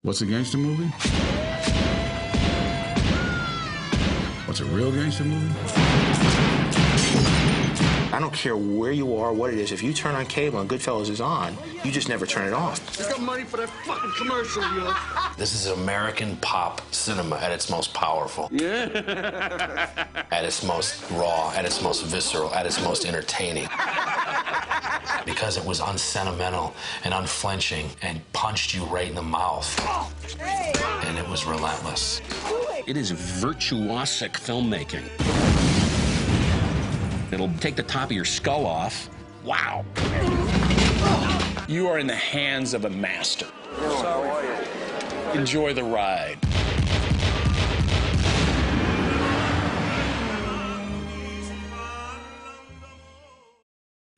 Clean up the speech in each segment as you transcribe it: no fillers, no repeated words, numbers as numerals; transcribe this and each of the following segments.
What's a gangster movie? What's a real gangster movie? I don't care where you are, what it is. If you turn on cable and Goodfellas is on, you just never turn it off. You got money for that fucking commercial, yo. This is American pop cinema at its most powerful. Yeah. At its most raw, at its most visceral, at its most entertaining. Because it was unsentimental and unflinching and punched you right in the mouth. And it was relentless. It is virtuosic filmmaking. It'll take the top of your skull off. Wow. You are in the hands of a master. Enjoy the ride.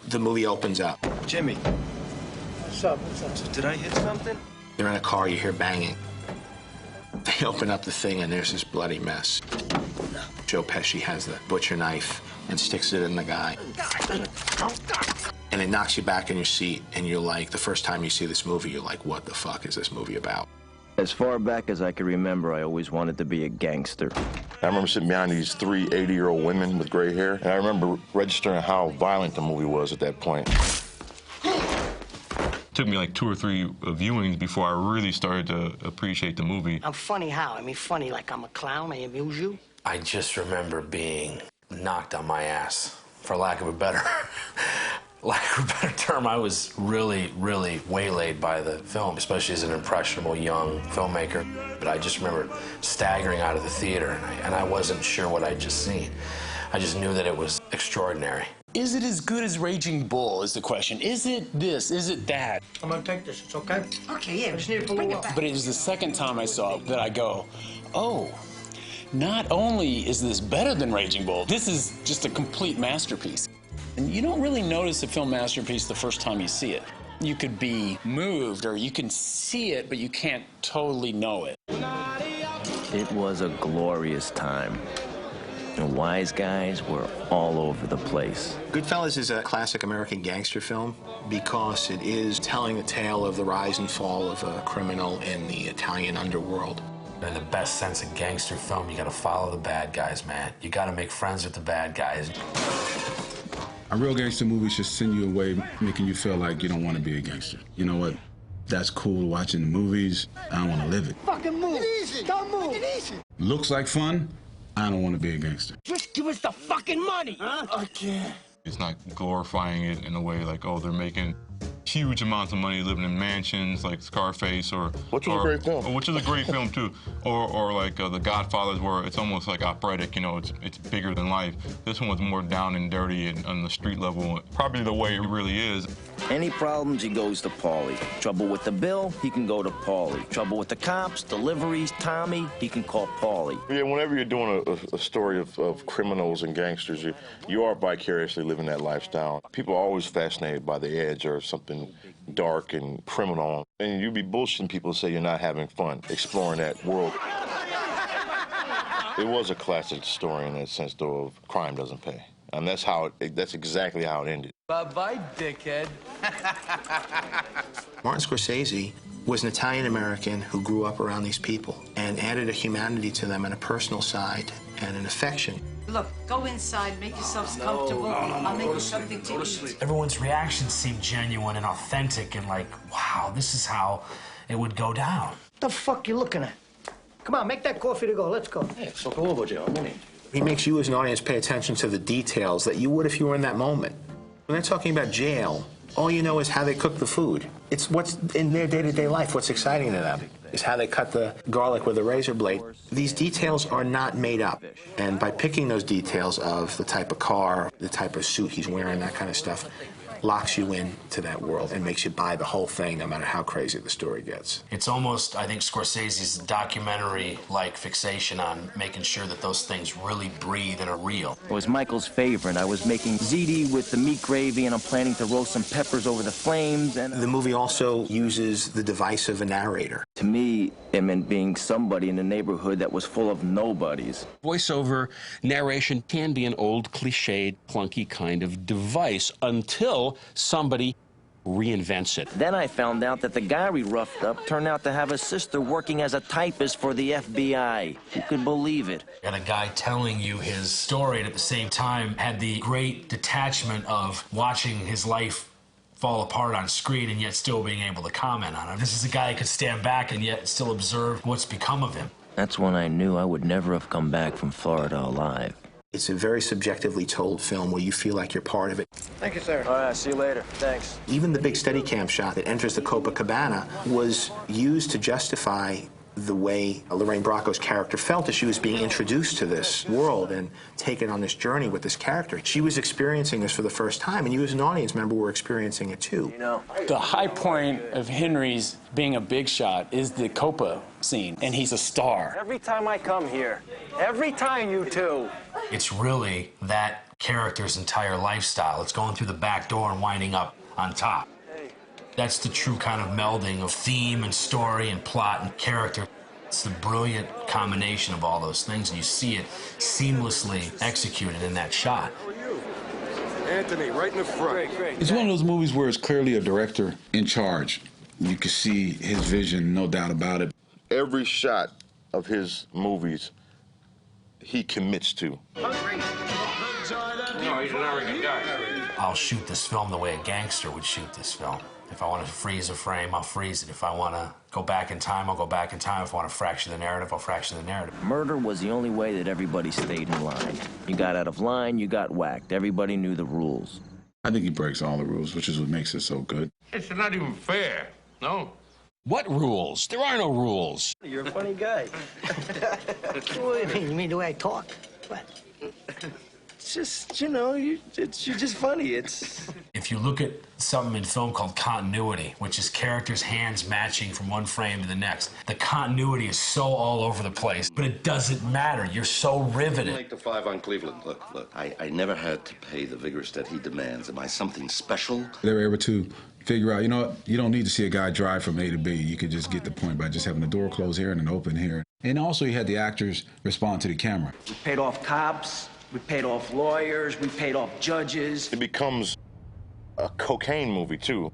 The movie opens up. Jimmy. What's up? Did I hit something? You're in a car, you hear banging. They open up the thing and there's this bloody mess. Joe Pesci has the butcher knife and sticks it in the guy. And it knocks you back in your seat and you're like, the first time you see this movie, you're like, what the fuck is this movie about? As far back as I can remember, I always wanted to be a gangster. I remember sitting behind these three 80-year-old women with gray hair, and I remember registering how violent the movie was at that point. It took me like 2 or 3 viewings before I really started to appreciate the movie. I'm funny how? I mean, funny like I'm a clown, I amuse you? I just remember being knocked on my ass, for lack of a better term. I was really, really waylaid by the film, especially as an impressionable young filmmaker. But I just remember staggering out of the theater, and I wasn't sure what I'd just seen. I just knew that it was extraordinary. Is it as good as Raging Bull is the question. Is it this? Is it that? I'm gonna take this, it's okay? Okay, yeah, Just need to pull it up. But it is the second time I saw it that I go, oh, not only is this better than Raging Bull, this is just a complete masterpiece. And you don't really notice a film masterpiece the first time you see it. You could be moved or you can see it, but you can't totally know it. It was a glorious time. The wise guys were all over the place. Goodfellas is a classic American gangster film because it is telling the tale of the rise and fall of a criminal in the Italian underworld. In the best sense of gangster film, you gotta follow the bad guys, man. You gotta make friends with the bad guys. A real gangster movie should send you away making you feel like you don't want to be a gangster. You know what? That's cool watching the movies. I don't want to live it. Fucking move. Make it easy. Don't move. Make it easy. Looks like fun. I don't want to be a gangster. Just give us the fucking money. Huh? I can't. It's not glorifying it in a way like, oh, they're making huge amounts of money living in mansions like Scarface Which was a great film. Which is a great film too. Or like The Godfathers, where it's almost like operatic, you know, it's bigger than life. This one was more down and dirty and on the street level, probably the way it really is. Any problems, he goes to Paulie. Trouble with the bill, he can go to Paulie. Trouble with the cops, deliveries, Tommy, he can call Paulie. Yeah, whenever you're doing a story of criminals and gangsters, you are vicariously living that lifestyle. People are always fascinated by the edge or something dark and criminal. And you'd be bullshitting people to say you're not having fun exploring that world. It was a classic story in that sense, though, of crime doesn't pay. And that's exactly how it ended. Bye-bye, dickhead. Martin Scorsese was an Italian-American who grew up around these people and added a humanity to them and a personal side and an affection. Look, go inside, make yourselves comfortable. I'll make you something to eat. Everyone's reactions seemed genuine and authentic and like, wow, this is how it would go down. The fuck you looking at? Come on, make that coffee to go, let's go. Hey, so come over, Joe. He makes you as an audience pay attention to the details that you would if you were in that moment. When they're talking about jail, all you know is how they cook the food. It's what's in their day-to-day life. What's exciting to them is how they cut the garlic with a razor blade. These details are not made up. And by picking those details of the type of car, the type of suit he's wearing, that kind of stuff, locks you into that world and makes you buy the whole thing no matter how crazy the story gets. It's almost, I think, Scorsese's documentary-like fixation on making sure that those things really breathe and are real. It was Michael's favorite. I was making ziti with the meat gravy, and I'm planning to roast some peppers over the flames, and... The movie also uses the device of a narrator. To me, it meant being somebody in a neighborhood that was full of nobodies. Voiceover narration can be an old, cliched, clunky kind of device until somebody reinvents it. Then I found out that the guy we roughed up turned out to have a sister working as a typist for the FBI. Who could believe it? And a guy telling you his story and at the same time had the great detachment of watching his life fall apart on screen and yet still being able to comment on it. This is a guy who could stand back and yet still observe what's become of him. That's when I knew I would never have come back from Florida alive. It's a very subjectively told film where you feel like you're part of it. Thank you, sir. All right, see you later. Thanks. Even the big Steadicam shot that enters the Copacabana was used to justify the way Lorraine Bracco's character felt as she was being introduced to this world and taken on this journey with this character. She was experiencing this for the first time, and you as an audience member were experiencing it too. You know, the high point of Henry's being a big shot is the Copa scene, and he's a star. Every time I come here, every time you two. It's really that character's entire lifestyle. It's going through the back door and winding up on top. That's the true kind of melding of theme and story and plot and character. It's the brilliant combination of all those things, and you see it seamlessly executed in that shot. Anthony, right in the front. Great. It's one of those movies where it's clearly a director in charge. You can see his vision, no doubt about it. Every shot of his movies, he commits to. No, he's an arrogant guy. I'll shoot this film the way a gangster would shoot this film. If I want to freeze a frame, I'll freeze it. If I want to go back in time, I'll go back in time. If I want to fracture the narrative, I'll fracture the narrative. Murder was the only way that everybody stayed in line. You got out of line, you got whacked. Everybody knew the rules. I think he breaks all the rules, which is what makes it so good. It's not even fair, no? What rules? There are no rules. You're a funny guy. What do you mean? You mean the way I talk? What? It's just, you know, you're just funny. It's... If you look at something in film called continuity, which is characters' hands matching from one frame to the next, the continuity is so all over the place, but it doesn't matter. You're so riveted. Like the 5 on Cleveland. Look, I never had to pay the vigorous that he demands. Am I something special? They were able to figure out, you know what, you don't need to see a guy drive from A to B. You could just get the point by just having the door closed here and an open here. And also you had the actors respond to the camera. We paid off cops, we paid off lawyers, we paid off judges. It becomes a cocaine movie, too.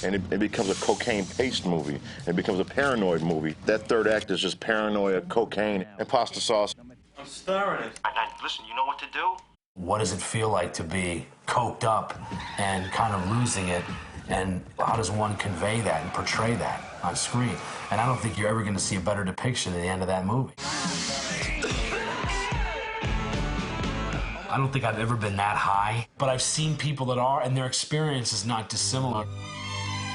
And it becomes a cocaine-paced movie. It becomes a paranoid movie. That third act is just paranoia, cocaine, and pasta sauce. I'm starring it. Listen, you know what to do? What does it feel like to be coked up and kind of losing it? And how does one convey that and portray that on screen? And I don't think you're ever going to see a better depiction at the end of that movie. I don't think I've ever been that high, but I've seen people that are, and their experience is not dissimilar.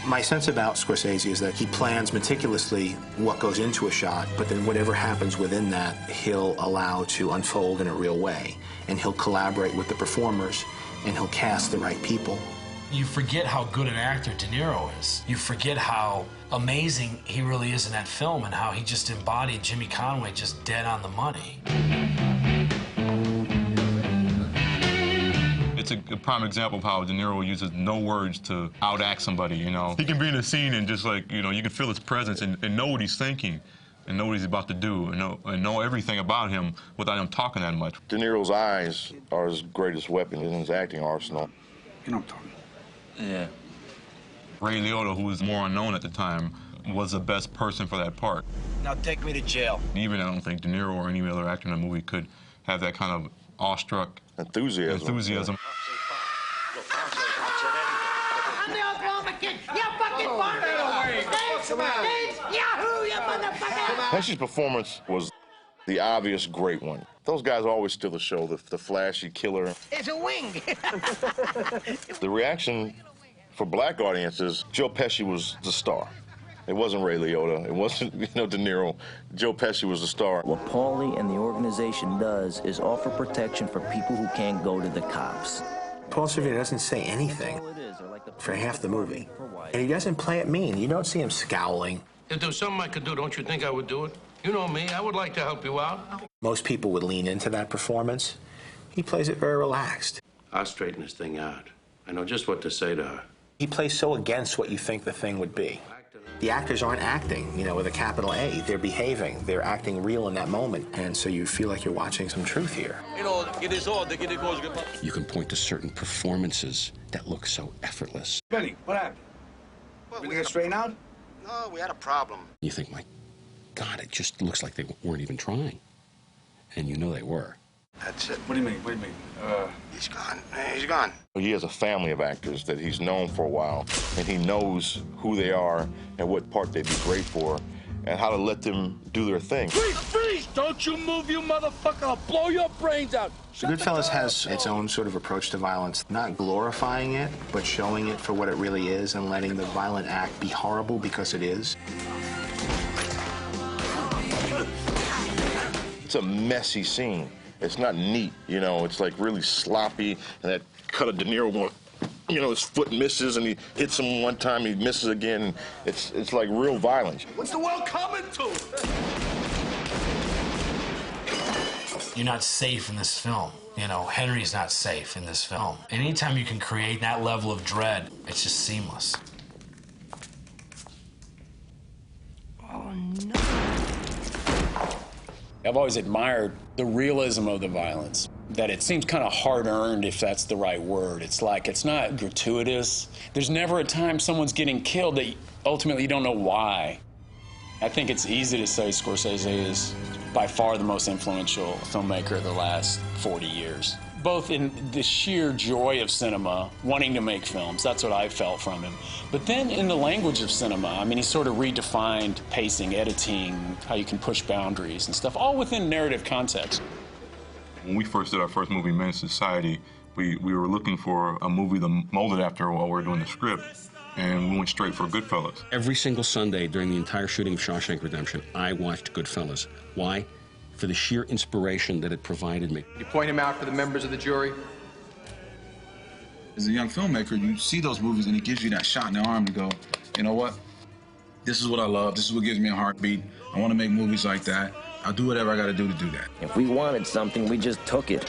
My sense about Scorsese is that he plans meticulously what goes into a shot, but then whatever happens within that, he'll allow to unfold in a real way. And he'll collaborate with the performers, and he'll cast the right people. You forget how good an actor De Niro is. You forget how amazing he really is in that film and how he just embodied Jimmy Conway just dead on the money. It's a prime example of how De Niro uses no words to outact somebody, you know. He can be in a scene and just like, you know, you can feel his presence and know what he's thinking and know what he's about to do and know everything about him without him talking that much. De Niro's eyes are his greatest weapon in his acting arsenal. You know what I'm talking about. Yeah. Ray Liotta, who was more unknown at the time, was the best person for that part. Now take me to jail. Even I don't think De Niro or any other actor in the movie could have that kind of awestruck enthusiasm. I'm the Oklahoma kid. You fucking bummer. Thanks, Yahoo, you motherfucker. Pesci's performance was the obvious great one. Those guys always steal the show, the flashy killer. It's a wing. The reaction for black audiences, Joe Pesci was the star. It wasn't Ray Liotta. It wasn't, De Niro. Joe Pesci was the star. What Paulie and the organization does is offer protection for people who can't go to the cops. Paul Sorvino doesn't say anything for half the movie. And he doesn't play it mean. You don't see him scowling. If there was something I could do, don't you think I would do it? You know me, I would like to help you out. Most people would lean into that performance. He plays it very relaxed. I'll straighten this thing out. I know just what to say to her. He plays so against what you think the thing would be. The actors aren't acting, you know, with a capital A. They're behaving. They're acting real in that moment. And so you feel like you're watching some truth here. You can point to certain performances that look so effortless. Benny, what happened? We get straightened out? No, we had a problem. You think, my God, it just looks like they weren't even trying. And you know they were. That's it. What do you mean? What do you mean? He's gone. He's gone. He has a family of actors that he's known for a while, and he knows who they are and what part they'd be great for, and how to let them do their thing. Freeze! Don't you move, you motherfucker! I'll blow your brains out! Goodfellas has its own sort of approach to violence, not glorifying it, but showing it for what it really is and letting the violent act be horrible because it is. It's a messy scene. It's not neat, you know, it's like really sloppy, and that cut of De Niro going, you know, his foot misses and he hits him one time, he misses again. It's like real violence. What's the world coming to? You're not safe in this film. You know, Henry's not safe in this film. Anytime you can create that level of dread, it's just seamless. Oh, no. I've always admired the realism of the violence, that it seems kind of hard-earned, if that's the right word. It's like, it's not gratuitous. There's never a time someone's getting killed that ultimately you don't know why. I think it's easy to say Scorsese is by far the most influential filmmaker of the last 40 years. Both in the sheer joy of cinema, wanting to make films, that's what I felt from him. But then in the language of cinema, I mean, he sort of redefined pacing, editing, how you can push boundaries and stuff, all within narrative context. When we first did our first movie, Men's Society, we were looking for a movie to mold it after while we were doing the script, and we went straight for Goodfellas. Every single Sunday during the entire shooting of Shawshank Redemption, I watched Goodfellas. Why? For the sheer inspiration that it provided me. You point him out for the members of the jury? As a young filmmaker, you see those movies and it gives you that shot in the arm to go, you know what? This is what I love. This is what gives me a heartbeat. I want to make movies like that. I'll do whatever I got to do that. If we wanted something, we just took it.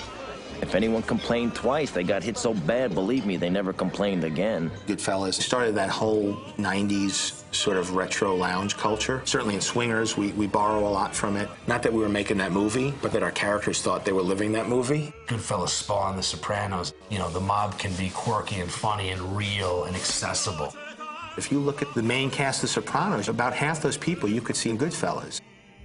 If anyone complained twice, they got hit so bad, believe me, they never complained again. Goodfellas started that whole 90s sort of retro lounge culture. Certainly in Swingers, we borrow a lot from it. Not that we were making that movie, but that our characters thought they were living that movie. Goodfellas spawned The Sopranos. You know, the mob can be quirky and funny and real and accessible. If you look at the main cast of Sopranos, about half those people you could see in Goodfellas.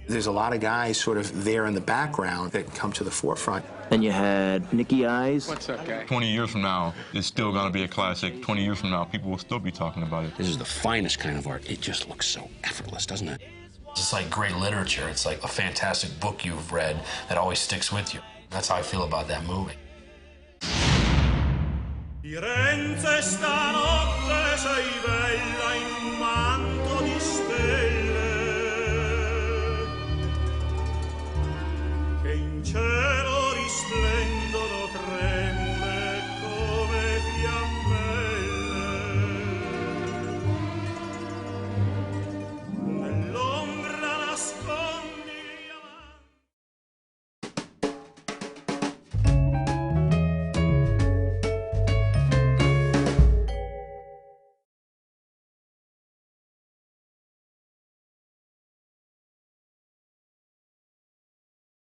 There's a lot of guys sort of there in the background that come to the forefront. Then you had Nicky Eyes. What's up, guy? 20 years from now, it's still going to be a classic. 20 years from now, people will still be talking about it. This is the finest kind of art. It just looks so effortless, doesn't it? It's just like great literature. It's like a fantastic book you've read that always sticks with you. That's how I feel about that movie. Firenze stanotte sei bella in un manto di stelle che in cielo